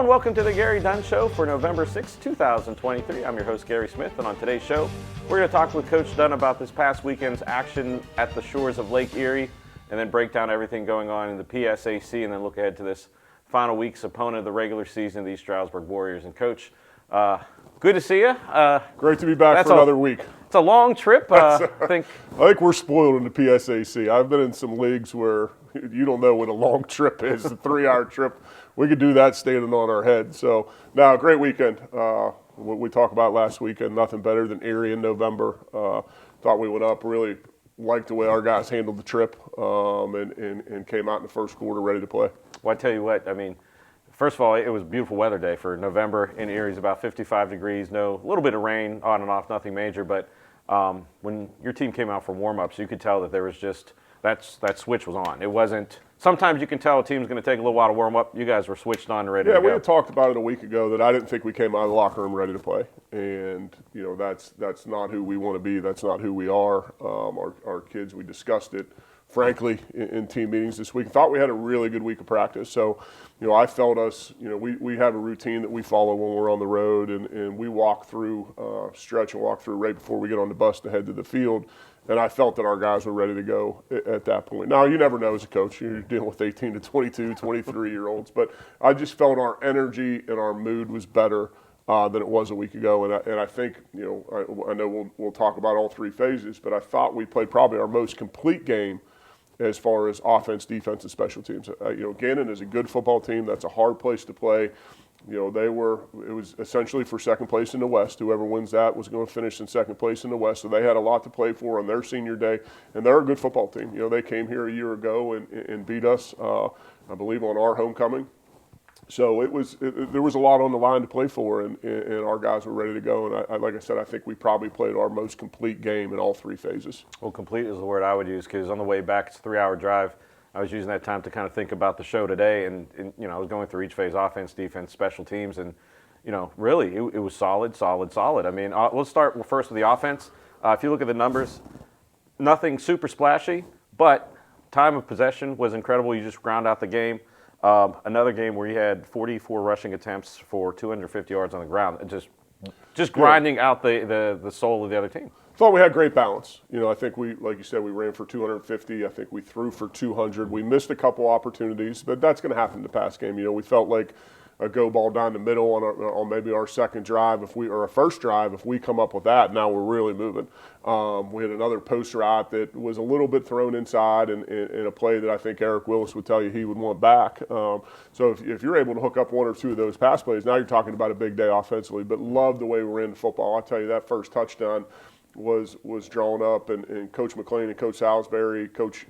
and welcome to the Gary Dunn Show for November 6, 2023. I'm your host, Gary Smith, and on today's show, we're going to talk with Coach Dunn about this past weekend's action at the shores of Lake Erie, and then break down everything going on in the PSAC, and then look ahead to this final week's opponent of the regular season, the Stroudsburg Warriors. And Coach, good to see you. Great to be back for another week. It's a long trip. I think we're spoiled in the PSAC. I've been in some leagues where you don't know what a long trip is, a 3-hour trip. We could do that standing on our head. So, now, great weekend. What we talked about last weekend, nothing better than Erie in November. Thought we went up, really liked the way our guys handled the trip and came out in the first quarter ready to play. Well, I tell you what, I mean, first of all, it was a beautiful weather day for November in Erie. It's about 55 degrees, a little bit of rain on and off, nothing major. But when your team came out for warm-ups, you could tell that there was just that switch was on. It wasn't. Sometimes you can tell a team's going to take a little while to warm up. You guys were switched on and ready to go. Yeah, we had talked about it a week ago that I didn't think we came out of the locker room ready to play, and that's not who we want to be. That's not who we are. Our kids, we discussed it frankly in team meetings this week. I thought we had a really good week of practice. So, I felt us. We have a routine that we follow when we're on the road, and we walk through stretch and walk through right before we get on the bus to head to the field. And I felt that our guys were ready to go at that point. Now, you never know as a coach. You're dealing with 18 to 22, 23-year-olds. But I just felt our energy and our mood was better than it was a week ago. And I think, I know we'll talk about all three phases, but I thought we played probably our most complete game as far as offense, defense, and special teams. Gannon is a good football team. That's a hard place to play. It was essentially for second place in the West. Whoever wins that was going to finish in second place in the West. So they had a lot to play for on their senior day, and they're a good football team. They came here a year ago and beat us, I believe, on our homecoming. So there was a lot on the line to play for, and our guys were ready to go. And like I said, I think we probably played our most complete game in all three phases. Well, complete is the word I would use, because on the way back, it's a 3-hour drive. I was using that time to kind of think about the show today, and I was going through each phase: offense, defense, special teams, and really it was solid. I mean, let's start first with the offense. If you look at the numbers, nothing super splashy, but time of possession was incredible. You just ground out the game. Another game where you had 44 rushing attempts for 250 yards on the ground, just grinding out the soul of the other team. Thought we had great balance. I think like you said, we ran for 250. I think we threw for 200. We missed a couple opportunities, but that's going to happen in the pass game. We felt like a go ball down the middle on maybe our second drive, or a first drive, if we come up with that, now we're really moving. We had another post route that was a little bit thrown inside in a play that I think Eric Willis would tell you he would want back. So if you're able to hook up one or two of those pass plays, now you're talking about a big day offensively. But love the way we're in football. I'll tell you, that first touchdown was drawn up, and Coach McLean and Coach Salisbury, Coach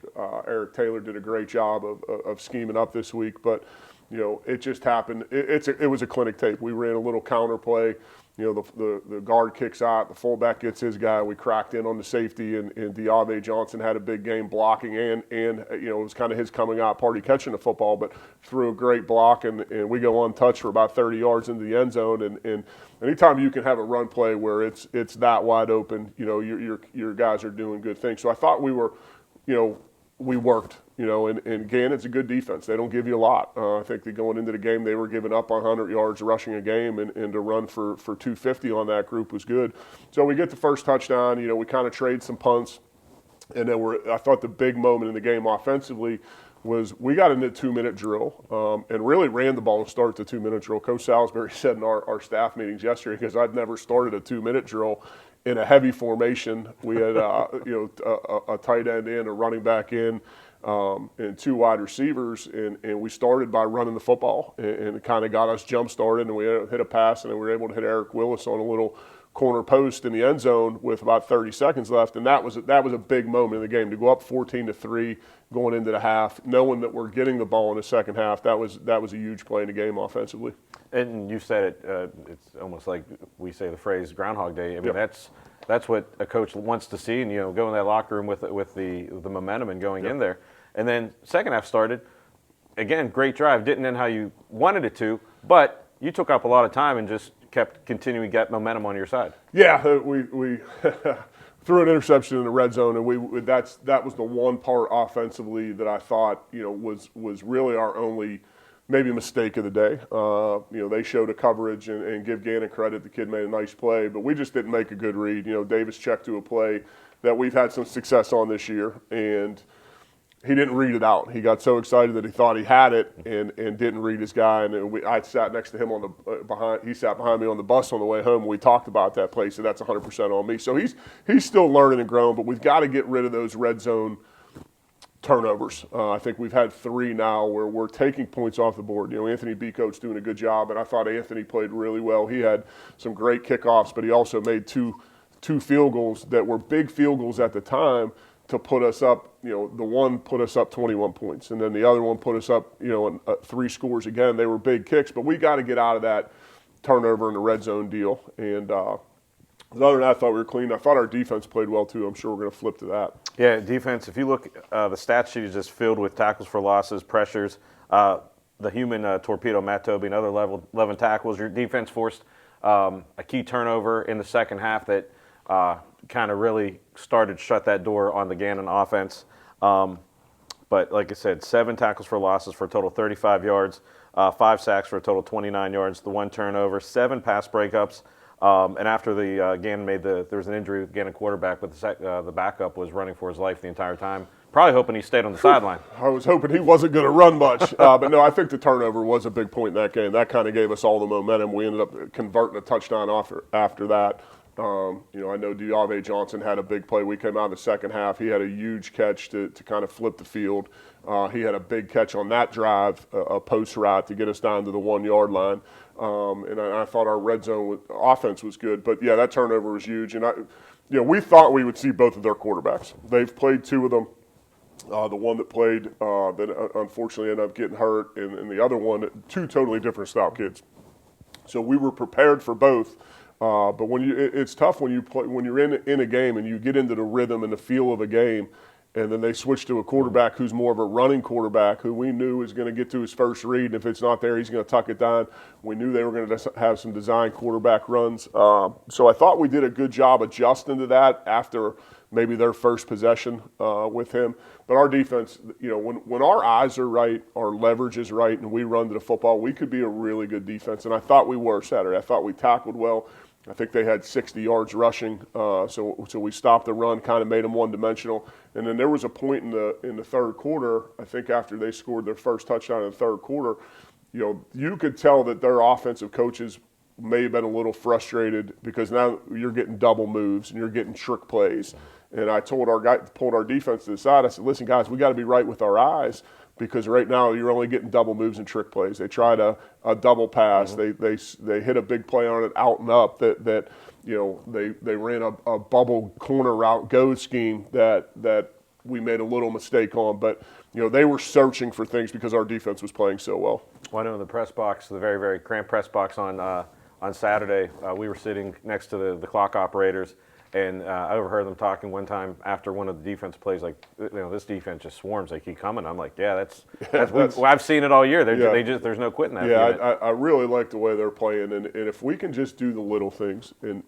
Eric Taylor did a great job of scheming up this week. But it just happened. It was a clinic tape. We ran a little counter play. The guard kicks out, the fullback gets his guy. We cracked in on the safety, and Diave Johnson had a big game blocking, and it was kind of his coming out party catching the football, but threw a great block, and we go untouched for about 30 yards into the end zone. And anytime you can have a run play where it's that wide open, your guys are doing good things. So I thought we were, we worked. And Gannon's a good defense. They don't give you a lot. I think that going into the game, they were giving up 100 yards rushing a game, and to run for 250 on that group was good. So we get the first touchdown. We kind of trade some punts, and then I thought the big moment in the game offensively was we got into a 2-minute drill and really ran the ball to start the 2-minute drill. Coach Salisbury said in our staff meetings yesterday, because I'd never started a 2-minute drill in a heavy formation. We had a tight end in, a running back in, and two wide receivers, and we started by running the football, and it kind of got us jump started, and we hit a pass, and then we were able to hit Eric Willis on a little corner post in the end zone with about 30 seconds left, and that was a big moment in the game to go up 14-3 going into the half, knowing that we're getting the ball in the second half. That was a huge play in the game offensively. And you said it. It's almost like we say the phrase Groundhog Day. I mean, Yep. that's what a coach wants to see, and go in that locker room with the momentum and going Yep. in there. And then second half started. Again, great drive. Didn't end how you wanted it to, but you took up a lot of time and just kept continuing to get momentum on your side. Yeah, we threw an interception in the red zone, and that was the one part offensively that I thought was really our only maybe mistake of the day. They showed a coverage and give Gannon credit. The kid made a nice play, but we just didn't make a good read. Davis checked to a play that we've had some success on this year, and he didn't read it out. He got so excited that he thought he had it and didn't read his guy. And I sat next to him on the he sat behind me on the bus on the way home. And we talked about that play, so that's 100% on me. So he's still learning and growing, but we've got to get rid of those red zone turnovers. I think we've had 3 now where we're taking points off the board. Anthony Becote's doing a good job, and I thought Anthony played really well. He had some great kickoffs, but he also made two field goals that were big field goals at the time to put us up. The one put us up 21 points, and then the other one put us up, 3 scores again. They were big kicks, but we got to get out of that turnover in the red zone deal. And other than that, I thought we were clean. I thought our defense played well too. I'm sure we're going to flip to that. Yeah, defense. If you look, the stat sheet is just filled with tackles for losses, pressures. The human torpedo, Matt Tobey, another 11 tackles. Your defense forced a key turnover in the second half that kind of really started to shut that door on the Gannon offense. But like I said, 7 tackles for losses for a total 35 yards, 5 sacks for a total 29 yards, the 1 turnover, 7 pass breakups. And after the Gannon there was an injury, Gannon quarterback, but the backup was running for his life the entire time. Probably hoping he stayed on the sideline. I was hoping he wasn't going to run much. But no, I think the turnover was a big point in that game. That kind of gave us all the momentum. We ended up converting a touchdown after that. I know Diave Johnson had a big play. We came out in the second half. He had a huge catch to kind of flip the field. He had a big catch on that drive, a post route to get us down to the 1-yard line. And I thought our red zone offense was good. But, yeah, that turnover was huge. And, we thought we would see both of their quarterbacks. They've played 2 of them. The one that played that unfortunately ended up getting hurt, and the other one, 2 totally different style kids. So we were prepared for both. But it's tough when you're in a game and you get into the rhythm and the feel of a game, and then they switch to a quarterback who's more of a running quarterback who we knew was going to get to his first read, and if it's not there, he's going to tuck it down. We knew they were going to have some design quarterback runs. So I thought we did a good job adjusting to that after maybe their first possession with him. But our defense, when our eyes are right, our leverage is right, and we run to the football, we could be a really good defense. And I thought we were Saturday. I thought we tackled well. I think they had 60 yards rushing, so we stopped the run, kind of made them one-dimensional. And then there was a point in the third quarter, I think after they scored their first touchdown in the third quarter, you could tell that their offensive coaches may have been a little frustrated because now you're getting double moves and you're getting trick plays. And I pulled our defense to the side. I said, listen, guys, we got to be right with our eyes, because right now you're only getting double moves and trick plays. They tried a double pass. Mm-hmm. They hit a big play on it out and up that they ran a bubble corner route go scheme that we made a little mistake on. But they were searching for things because our defense was playing so well. Well, I know in the press box, the very, very cramped press box on Saturday, we were sitting next to the clock operators. And I overheard them talking one time after one of the defense plays, like, this defense just swarms. They keep coming. I'm like, yeah, I've seen it all year. There's no quitting that. Yeah, I really like the way they're playing. And if we can just do the little things, and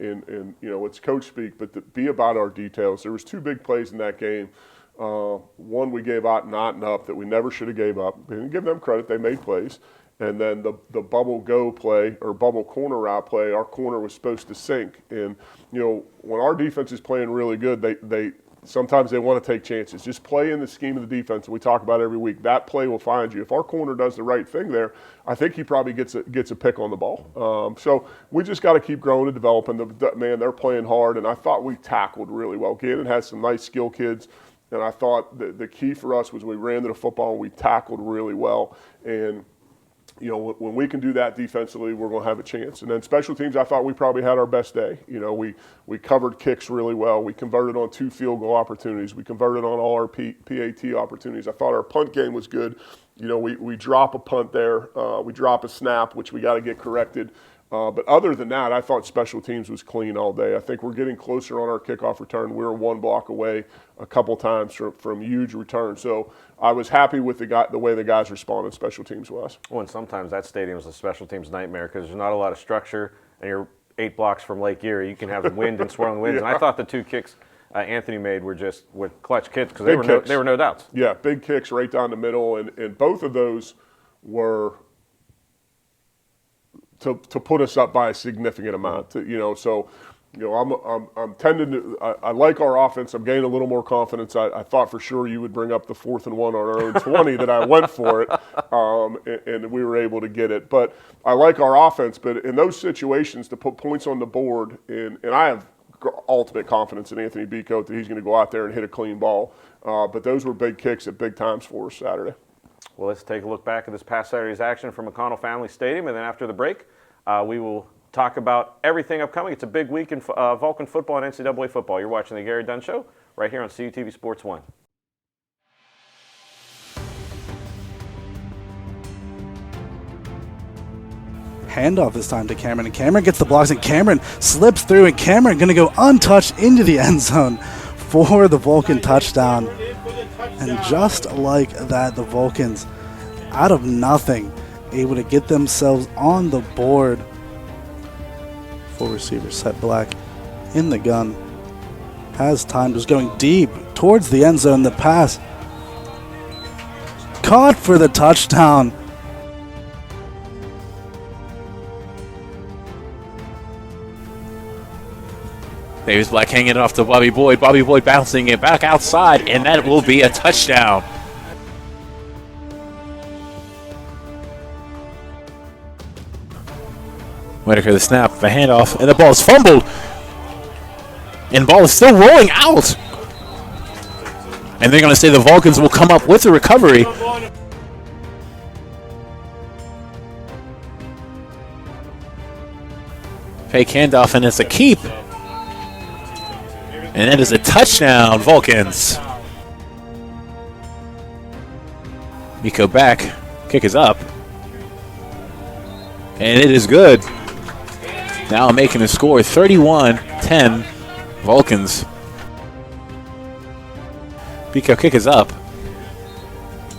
it's coach speak, but be about our details. There was 2 big plays in that game. One we gave out not and up that we never should have gave up. We didn't give them credit. They made plays. And then the bubble go play or bubble corner route play, our corner was supposed to sink. And, when our defense is playing really good, they sometimes they want to take chances. Just play in the scheme of the defense that we talk about every week. That play will find you. If our corner does the right thing there, I think he probably gets a pick on the ball. So we just got to keep growing and developing. They're playing hard, and I thought we tackled really well. Gannon has some nice skill kids. And I thought the key for us was we ran to the football and we tackled really well. And when we can do that defensively, we're going to have a chance. And then special teams, I thought we probably had our best day. We covered kicks really well. We converted on 2 field goal opportunities. We converted on all our PAT opportunities. I thought our punt game was good. We drop a punt there. We drop a snap, which we got to get corrected. But other than that, I thought special teams was clean all day. I think we're getting closer on our kickoff return. We were 1 block away a couple times from huge returns. So I was happy with the way the guys responded special teams-wise. Well, and sometimes that stadium is a special teams nightmare because there's not a lot of structure, and you're 8 blocks from Lake Erie. You can have wind and swirling winds. Yeah. And I thought the 2 kicks Anthony made were clutch kicks because they were no doubts. Yeah, big kicks right down the middle, and both of those were to put us up by a significant amount. So. I'm tending to. I like our offense. I'm gaining a little more confidence. I thought for sure you would bring up the 4th and 1 on our own 20 that I went for it, and we were able to get it. But I like our offense. But in those situations, to put points on the board, and I have ultimate confidence in Anthony Beacoat that he's going to go out there and hit a clean ball. But those were big kicks at big times for us Saturday. Well, let's take a look back at this past Saturday's action from McConnell Family Stadium, and then after the break, we will talk about everything upcoming. It's a big week in Vulcan football and NCAA football. You're watching the Gary Dunn Show right here on CUTV Sports 1. Handoff this time to Cameron, and Cameron gets the blocks, and Cameron slips through, and Cameron going to go untouched into the end zone for the Vulcan touchdown. And just like that, the Vulcans, out of nothing, able to get themselves on the board. Full receiver set black in the gun. Has time, just going deep towards the end zone. The pass caught for the touchdown. Davis Black hanging it off to Bobby Boyd. Bobby Boyd bouncing it back outside, and that will be a touchdown. Whitaker the snap, the handoff, and the ball is fumbled. And the ball is still rolling out. And they're going to say the Vulcans will come up with a recovery. Fake handoff, and it's a keep. And that is a touchdown, Vulcans. Miko back, kick is up. And it is good. Now making the score 31-10, Vulcans. Miko kick is up.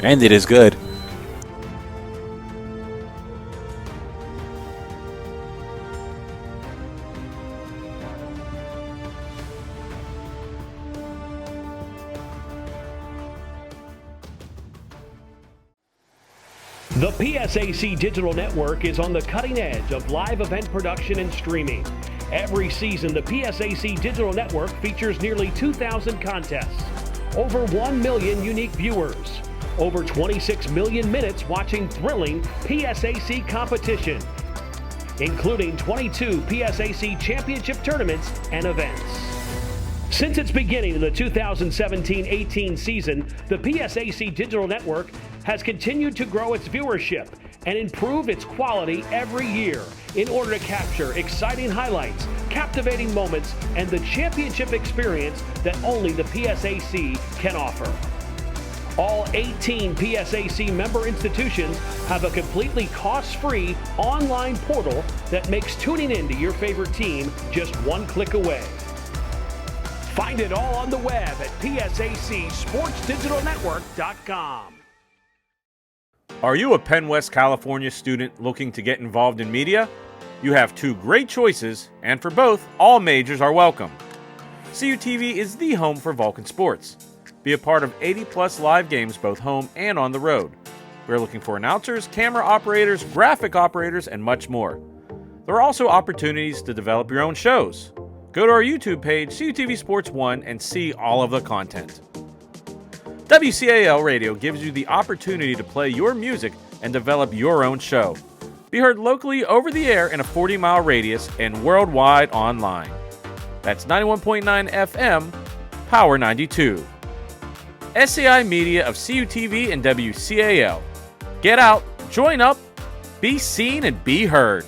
And it is good. The PSAC Digital Network is on the cutting edge of live event production and streaming. Every season, the PSAC Digital Network features nearly 2,000 contests, over 1 million unique viewers, over 26 million minutes watching thrilling PSAC competition, including 22 PSAC championship tournaments and events. Since its beginning in the 2017-18 season, the PSAC Digital Network has continued to grow its viewership and improve its quality every year in order to capture exciting highlights, captivating moments, and the championship experience that only the PSAC can offer. All 18 PSAC member institutions have a completely cost-free online portal that makes tuning into your favorite team just one click away. Find it all on the web at PSACSportsDigitalNetwork.com. Are you a Penn West California student looking to get involved in media? You have two great choices, and for both, all majors are welcome. CUTV is the home for Vulcan sports. Be a part of 80-plus live games both home and on the road. We're looking for announcers, camera operators, graphic operators, and much more. There are also opportunities to develop your own shows. Go to our YouTube page, CUTV Sports 1, and see all of the content. WCAL Radio gives you the opportunity to play your music and develop your own show. Be heard locally over the air in a 40-mile radius and worldwide online. That's 91.9 FM, Power 92. SAI Media of CUTV and WCAL. Get out, join up, be seen, and be heard.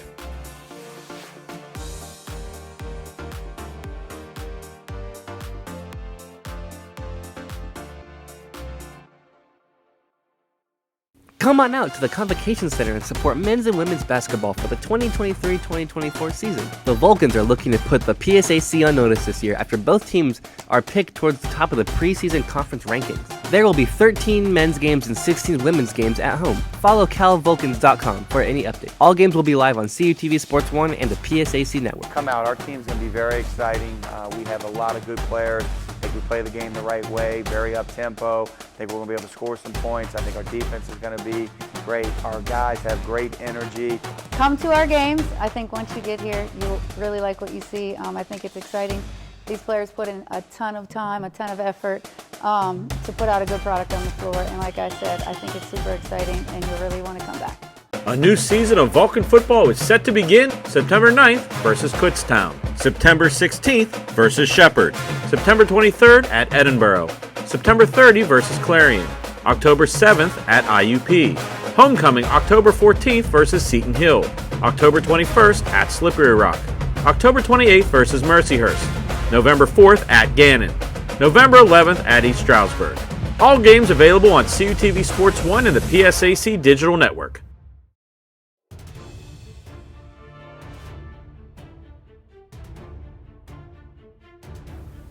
Come on out to the Convocation Center and support men's and women's basketball for the 2023-2024 season. The Vulcans are looking to put the PSAC on notice this year after both teams are picked towards the top of the preseason conference rankings. There will be 13 men's games and 16 women's games at home. Follow calvulcans.com for any update. All games will be live on CUTV Sports 1 and the PSAC network. Come out, our team's going to be very exciting. We have a lot of good players. I think we play the game the right way, very up-tempo. I think we're going to be able to score some points. I think our defense is going to be great. great. Our guys have great energy. Come to our games. I think once you get here, you'll really like what you see. I think it's exciting. These players put in a ton of time, a ton of effort to put out a good product on the floor. And like I said, I think it's super exciting, and you'll really want to come back. A new season of Vulcan football is set to begin September 9th versus Kutztown, September 16th versus Shepherd, September 23rd at Edinburgh, September 30th versus Clarion, October 7th at IUP, homecoming October 14th versus Seton Hill, October 21st at Slippery Rock, October 28th versus Mercyhurst, November 4th at Gannon, November 11th at East Stroudsburg. All games available on CUTV Sports 1 and the PSAC Digital Network.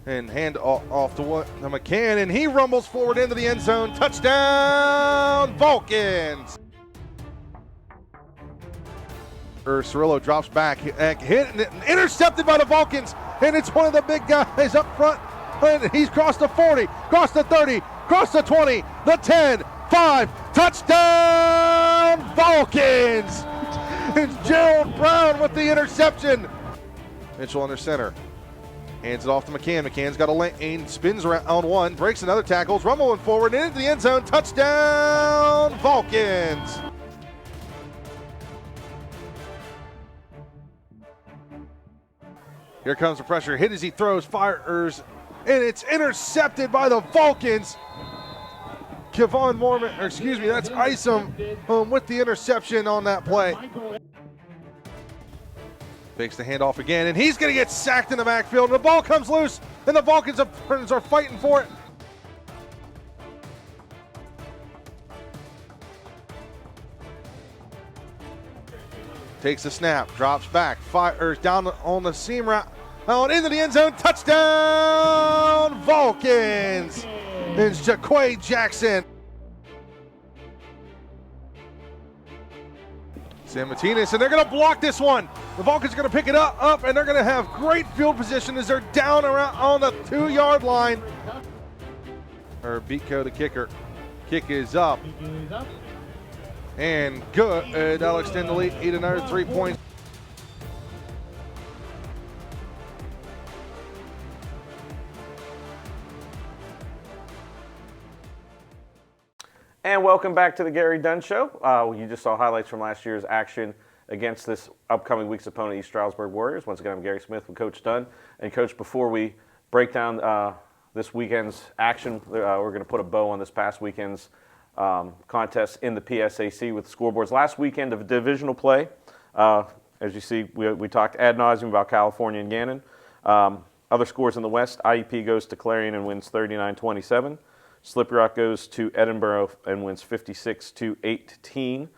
And hand off to McCann, and he rumbles forward into the end zone. Touchdown, Vulcans! Cirillo drops back, hit and intercepted by the Vulcans, and it's one of the big guys up front. And he's crossed the 40, crossed the 30, crossed the 20, the 10, 5, touchdown, Vulcans! It's Gerald Brown with the interception. Mitchell under center. Hands it off to McCann. McCann's got a lane, spins around on one, breaks another tackles, rumbling forward into the end zone. Touchdown, Vulcans! Here comes the pressure. Hit as he throws, fires, and it's intercepted by the Vulcans. Kevon Mormon, or excuse me, that's Isom with the interception on that play. Fakes the handoff again, and he's going to get sacked in the backfield. And the ball comes loose, and the Vulcans are fighting for it. Takes the snap, drops back, fires down on the seam route, out into the end zone. Touchdown, Vulcans! It's Jaquay Jackson. Sam Martinez, and they're going to block this one. The Vulcans are going to pick it up, and they're going to have great field position as they're down around on the 2-yard line. Beatco, the kicker. Kick is up. And good. That'll extend the lead, eat another 3 points. And welcome back to the Gary Dunn Show. You just saw highlights from last year's action against this upcoming week's opponent, East Stroudsburg Warriors. Once again, I'm Gary Smith with Coach Dunn. And Coach, before we break down this weekend's action, we're going to put a bow on this past weekend's contest in the PSAC with the scoreboards. Last weekend of divisional play, as you see, we talked ad nauseum about California and Gannon. Other scores in the West, IEP goes to Clarion and wins 39-27. Slippery Rock goes to Edinburgh and wins 56-18.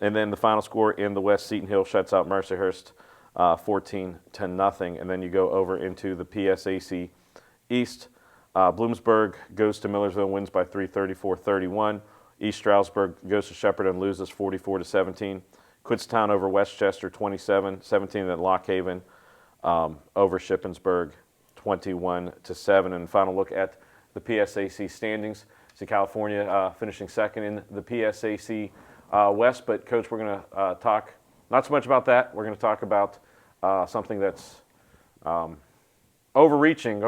And then the final score in the West, Seton Hill shuts out Mercyhurst 14-0. And then you go over into the PSAC East. Bloomsburg goes to Millersville and wins by 3, 34-31. East Stroudsburg goes to Shepherd and loses 44-17. Kutztown over Westchester 27-17. Then Lock Haven over Shippensburg 21-7. And final look at the PSAC standings. See California finishing second in the PSAC West. But Coach, we're going to talk not so much about that. We're going to talk about something that's overarching,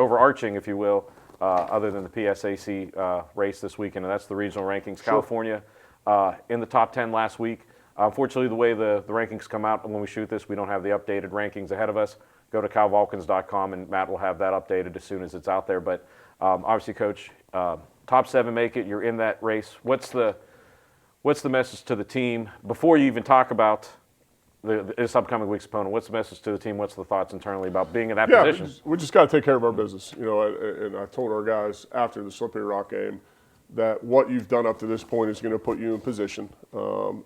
if you will, other than the PSAC race this weekend, and that's the regional rankings. Sure. California in the top 10 last week. Unfortunately, the way the rankings come out when we shoot this, we don't have the updated rankings ahead of us. Go to calvulcans.com, and Matt will have that updated as soon as it's out there. But obviously, Coach, top 7 make it. You're in that race. What's the message to the team before you even talk about this upcoming week's opponent? What's the message to the team? What's the thoughts internally about being in that position? We just got to take care of our business. You know, and I told our guys after the Slippery Rock game that what you've done up to this point is going to put you in position.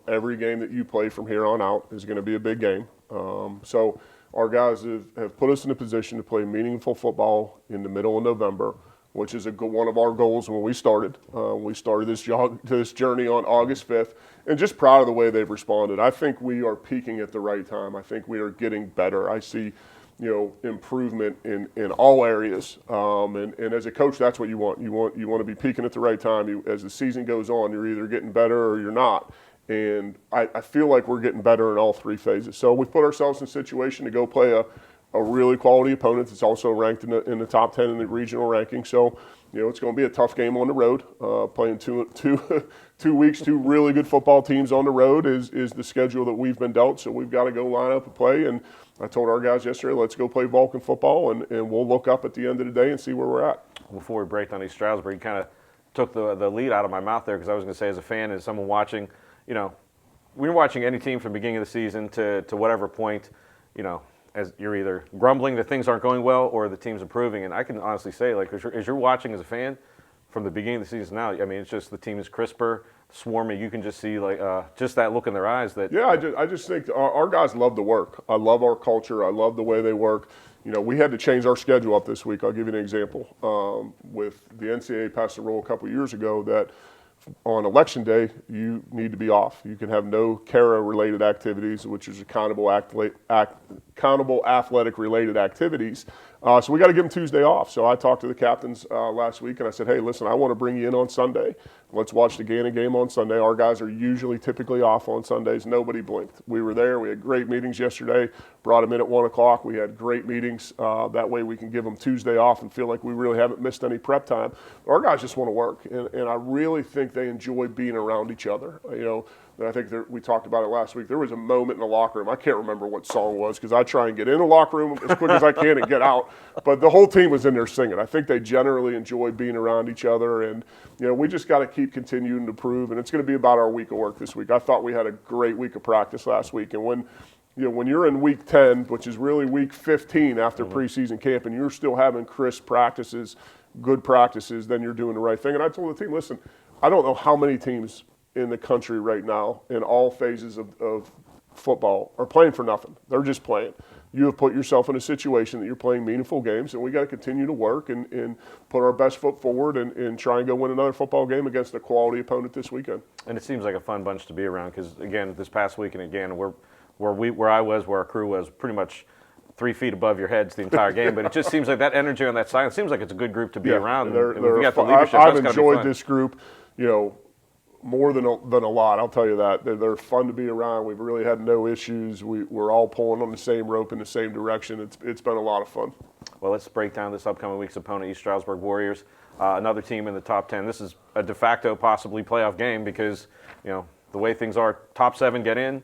Every game that you play from here on out is going to be a big game. So our guys have put us in a position to play meaningful football in the middle of November, which is one of our goals when we started. We started this journey on August 5th, and just proud of the way they've responded. I think we are peaking at the right time. I think we are getting better. I see, improvement in all areas. And as a coach, that's what you want. You want to be peaking at the right time. As the season goes on, you're either getting better or you're not. And I feel like we're getting better in all three phases. So we've put ourselves in a situation to go play a really quality opponent that's also ranked in the top 10 in the regional ranking. So, it's going to be a tough game on the road. Playing 2 weeks, two really good football teams on the road is the schedule that we've been dealt. So we've got to go line up and play. And I told our guys yesterday, let's go play Vulcan football, and we'll look up at the end of the day and see where we're at. Before we break down East Stroudsburg, you kind of took the lead out of my mouth there, because I was going to say, as a fan, as someone watching, when you're watching any team from the beginning of the season to whatever point, as you're either grumbling that things aren't going well or the team's improving. And I can honestly say, like, as you're watching as a fan from the beginning of the season now, I mean, it's just the team is crisper, swarming. You can just see, like, just that look in their eyes. That I just think our guys love the work. I love our culture. I love the way they work. We had to change our schedule up this week. I'll give you an example. With the NCAA passed a rule a couple years ago that on election day, you need to be off. You can have no CARA-related activities, which is accountable athletic-related activities. So we got to give them Tuesday off. So I talked to the captains last week, and I said, hey, listen, I want to bring you in on Sunday. Let's watch the GANNON game on Sunday. Our guys are typically off on Sundays. Nobody blinked. We were there. We had great meetings yesterday. Brought them in at 1 o'clock. We had great meetings. That way we can give them Tuesday off and feel like we really haven't missed any prep time. Our guys just want to work, and I really think they enjoy being around each other. I think we talked about it last week. There was a moment in the locker room. I can't remember what song it was, because I try and get in the locker room as quick as I can and get out. But the whole team was in there singing. I think they generally enjoy being around each other. And, we just got to keep continuing to improve. And it's going to be about our week of work this week. I thought we had a great week of practice last week. And when you're in week 10, which is really week 15 after preseason camp, and you're still having crisp practices, good practices, then you're doing the right thing. And I told the team, listen, I don't know how many teams in the country right now in all phases of football are playing for nothing. They're just playing. You have put yourself in a situation that you're playing meaningful games, and we got to continue to work and put our best foot forward and try and go win another football game against a quality opponent this weekend. And it seems like a fun bunch to be around, because, again, this past weekend, again, where our crew was pretty much 3 feet above your heads the entire game. But it just seems like that energy on that side, it seems like it's a good group to be around. And we got the leadership. I've enjoyed this group, more than a lot, I'll tell you that. They're fun to be around. We've really had no issues. We're all pulling on the same rope in the same direction. It's been a lot of fun. Well, let's break down this upcoming week's opponent, East Stroudsburg Warriors, another team in the top 10. This is a de facto possibly playoff game, because, the way things are, top 7 get in.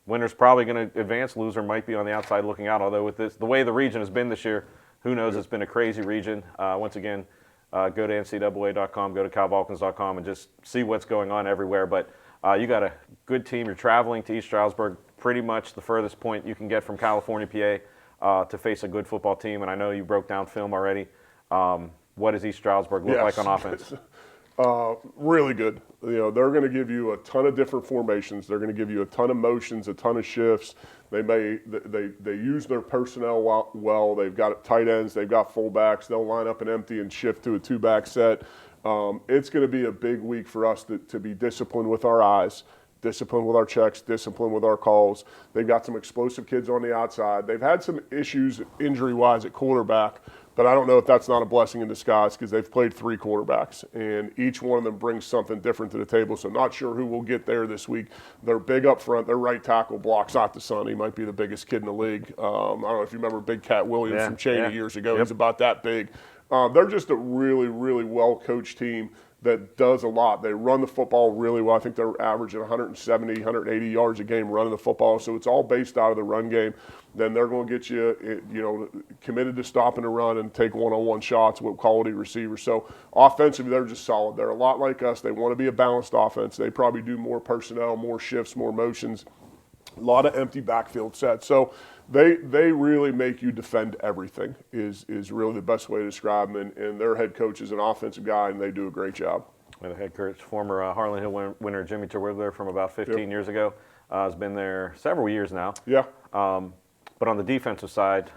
Winner's probably going to advance. Loser might be on the outside looking out. Although with the way the region has been this year, who knows? It's been a crazy region. Once again, go to ncaa.com, go to calvulcans.com, and just see what's going on everywhere. But you got a good team. You're traveling to East Stroudsburg, pretty much the furthest point you can get from California, PA, to face a good football team. And I know you broke down film already. What does East Stroudsburg look like on offense? Really good. They're going to give you a ton of different formations. They're going to give you a ton of motions, a ton of shifts. They use their personnel well. They've got tight ends. They've got fullbacks. They'll line up an empty and shift to a 2-back set. It's going to be a big week for us to be disciplined with our eyes, disciplined with our checks, disciplined with our calls. They've got some explosive kids on the outside. They've had some issues injury-wise at quarterback, but I don't know if that's not a blessing in disguise, because they've played 3 quarterbacks, and each one of them brings something different to the table. So not sure who will get there this week. They're big up front. Their right tackle blocks out the sun. He might be the biggest kid in the league. I don't know if you remember Big Cat Williams from Cheney years ago. He's about that big. They're just a really, really well-coached team that does a lot. They run the football really well. I think they're averaging 170, 180 yards a game running the football. So it's all based out of the run game. Then they're going to get you, committed to stopping the run and take one-on-one shots with quality receivers. So offensively, they're just solid. They're a lot like us. They want to be a balanced offense. They probably do more personnel, more shifts, more motions, a lot of empty backfield sets. So they really make you defend everything is really the best way to describe them. And their head coach is an offensive guy, and they do a great job. And the head coach, former Harlan Hill winner Jimmy Terwilliger from about 15 years ago, has been there several years now. Yeah. But on the defensive side,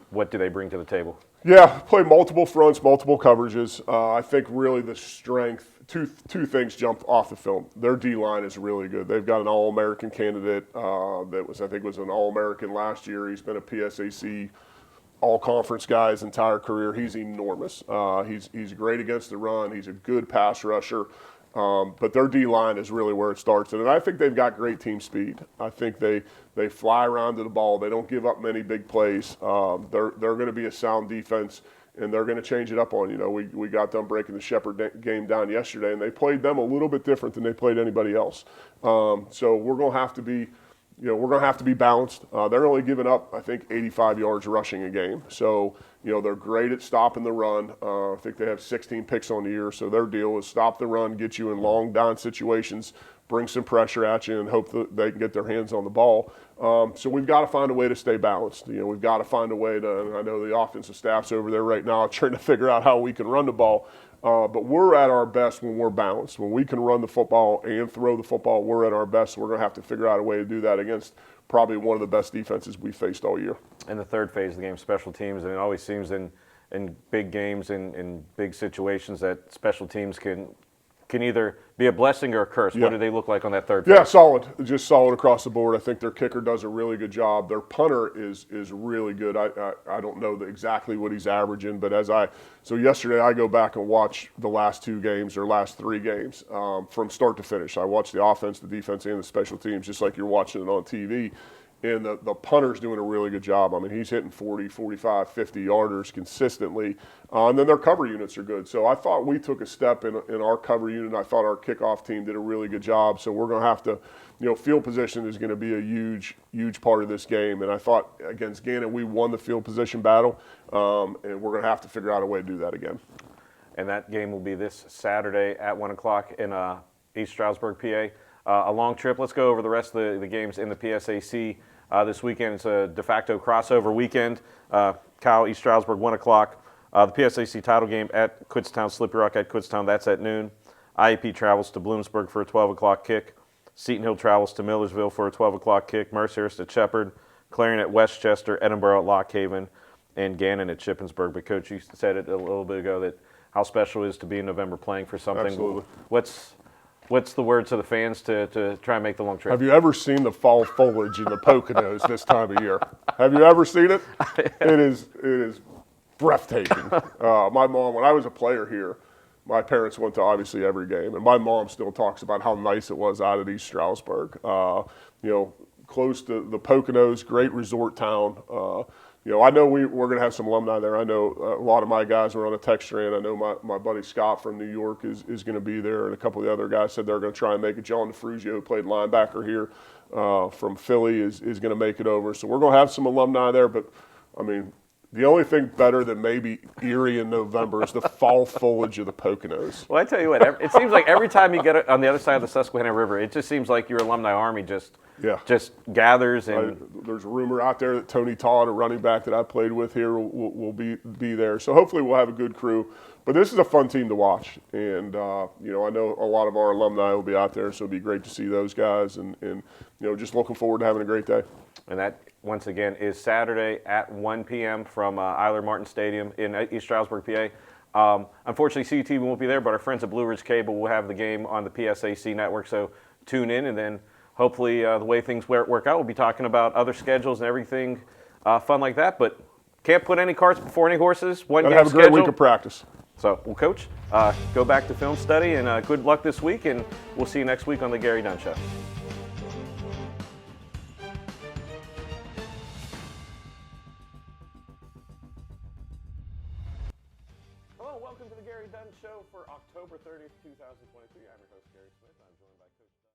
what do they bring to the table? Yeah, play multiple fronts, multiple coverages. I think really the strength, two things jump off the film. Their D-line is really good. They've got an All-American candidate that was an All-American last year. He's been a PSAC All-Conference guy his entire career. He's enormous. He's great against the run. He's a good pass rusher. But their D-line is really where it starts. And I think they've got great team speed. I think they fly around to the ball. They don't give up many big plays. They're going to be a sound defense, and they're going to change it up on you. Know, we got them breaking the Shepherd game down yesterday, and they played them a little bit different than they played anybody else. So we're going to have to be, we're going to have to be balanced. They're only giving up, I think, 85 yards rushing a game. So, they're great at stopping the run. I think they have 16 picks on the year. So their deal is stop the run, get you in long down situations, bring some pressure at you, and hope that they can get their hands on the ball. So we've got to find a way to stay balanced. We've got to find a way to, and I know the offensive staff's over there right now trying to figure out how we can run the ball. But we're at our best when we're balanced. When we can run the football and throw the football, we're at our best. We're going to have to figure out a way to do that against probably one of the best defenses we've faced all year. And the third phase of the game, special teams, and it always seems in big games, in big situations, that special teams can either be a blessing or a curse. Yeah. What do they look like on that third phase? Yeah, solid. Just solid across the board. I think their kicker does a really good job. Their punter is really good. I don't know exactly what he's averaging, but so yesterday I go back and watch the last 2 games or last 3 games from start to finish. I watch the offense, the defense, and the special teams just like you're watching it on TV. And the punter's doing a really good job. I mean, he's hitting 40, 45, 50 yarders consistently. And then their cover units are good. So I thought we took a step in our cover unit. I thought our kickoff team did a really good job. So we're going to have to, field position is going to be a huge, huge part of this game. And I thought against Gannon, we won the field position battle. And we're going to have to figure out a way to do that again. And that game will be this Saturday at 1 o'clock in East Stroudsburg, PA. A long trip. Let's go over the rest of the games in the PSAC. This weekend, it's a de facto crossover weekend. Cal, East Stroudsburg, 1 o'clock. The PSAC title game at Kutztown, Slippery Rock at Kutztown, that's at noon. IEP travels to Bloomsburg for a 12 o'clock kick. Seton Hill travels to Millersville for a 12 o'clock kick. Mercyhurst at Shepherd. Clarion at Westchester. Edinburgh at Lock Haven. And Gannon at Shippensburg. But, Coach, you said it a little bit ago that how special it is to be in November playing for something. Absolutely. What's the word to the fans to try and make the long trip? Have you ever seen the fall foliage in the Poconos this time of year? Have you ever seen it? It is breathtaking. My mom, when I was a player here, my parents went to obviously every game, and my mom still talks about how nice it was out at East Stroudsburg. Close to the Poconos, great resort town. I know we're going to have some alumni there. I know a lot of my guys are on a text strand. I know my buddy Scott from New York is going to be there, and a couple of the other guys said they're going to try and make it. John DeFruzio, who played linebacker here from Philly, is going to make it over. So we're going to have some alumni there, but, I mean, the only thing better than maybe Erie in November is the fall foliage of the Poconos. Well, I tell you what, it seems like every time you get on the other side of the Susquehanna River, it just seems like your alumni army just gathers. And there's a rumor out there that Tony Todd, a running back that I played with here, will be there. So hopefully we'll have a good crew. But this is a fun team to watch. And, I know a lot of our alumni will be out there, so it'll be great to see those guys. And just looking forward to having a great day. And that, once again, is Saturday at 1 p.m. from Eiler Martin Stadium in East Stroudsburg, PA. Unfortunately, CTV won't be there, but our friends at Blue Ridge Cable will have the game on the PSAC network. So tune in, and then hopefully the way things work out, we'll be talking about other schedules and everything fun like that. But can't put any carts before any horses. One game have a great schedule. week of practice. So, well, Coach, go back to film study, and good luck this week, and we'll see you next week on the Gary Dunn Show. Hello, welcome to the Gary Dunn Show for October 30th, 2023. I'm your host, Gary Smith. I'm joined by Coach Dunn.